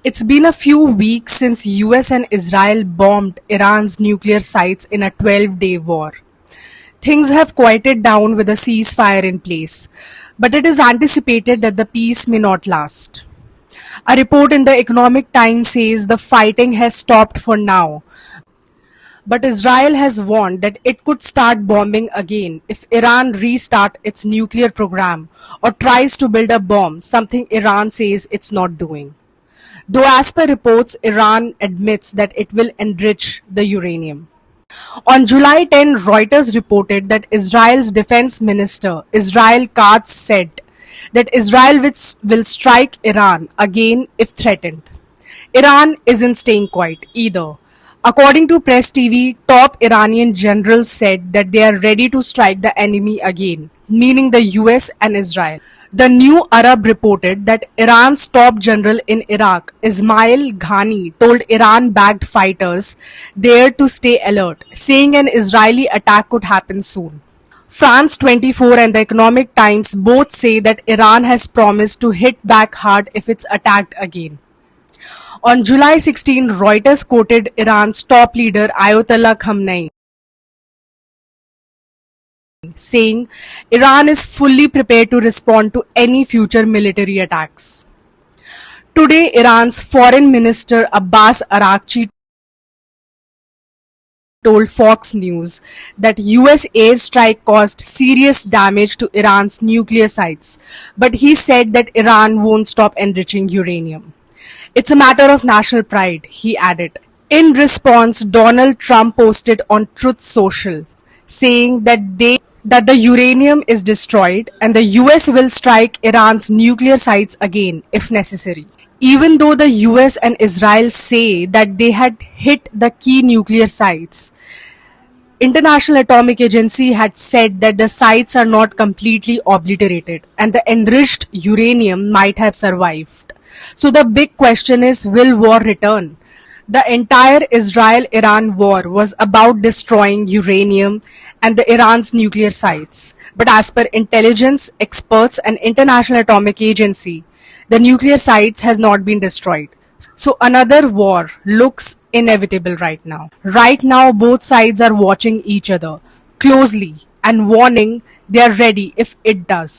It's been a few weeks since US and Israel bombed Iran's nuclear sites in a 12-day war. Things have quieted down with a ceasefire in place, but it is anticipated that the peace may not last. A report in the Economic Times says the fighting has stopped for now, but Israel has warned that it could start bombing again if Iran restarts its nuclear program or tries to build a bomb, something Iran says it's not doing. Though as per reports, Iran admits that it will enrich the uranium. On July 10, Reuters reported that Israel's defense minister, Israel Katz, said that Israel will strike Iran again if threatened. Iran isn't staying quiet either. According to Press TV, top Iranian generals said that they are ready to strike the enemy again, meaning the US and Israel. The New Arab reported that Iran's top general in Iraq, Ismail Ghani, told Iran-backed fighters there to stay alert, saying an Israeli attack could happen soon. France 24 and the Economic Times both say that Iran has promised to hit back hard if it's attacked again. On July 16, Reuters quoted Iran's top leader Ayatollah Khamenei, saying Iran is fully prepared to respond to any future military attacks. Today, Iran's Foreign Minister Abbas Araghchi told Fox News that US airstrike caused serious damage to Iran's nuclear sites, but he said that Iran won't stop enriching uranium. It's a matter of national pride, he added. In response, Donald Trump posted on Truth Social, saying that the uranium is destroyed and the US will strike Iran's nuclear sites again if necessary. Even though the US and Israel say that they had hit the key nuclear sites, International Atomic Agency had said that the sites are not completely obliterated and the enriched uranium might have survived. So the big question is, will war return? The entire Israel-Iran war was about destroying uranium and the Iran's nuclear sites. But as per intelligence experts and International Atomic Agency, the nuclear sites has not been destroyed. So another war looks inevitable right now. Right now, both sides are watching each other closely and warning they are ready if it does.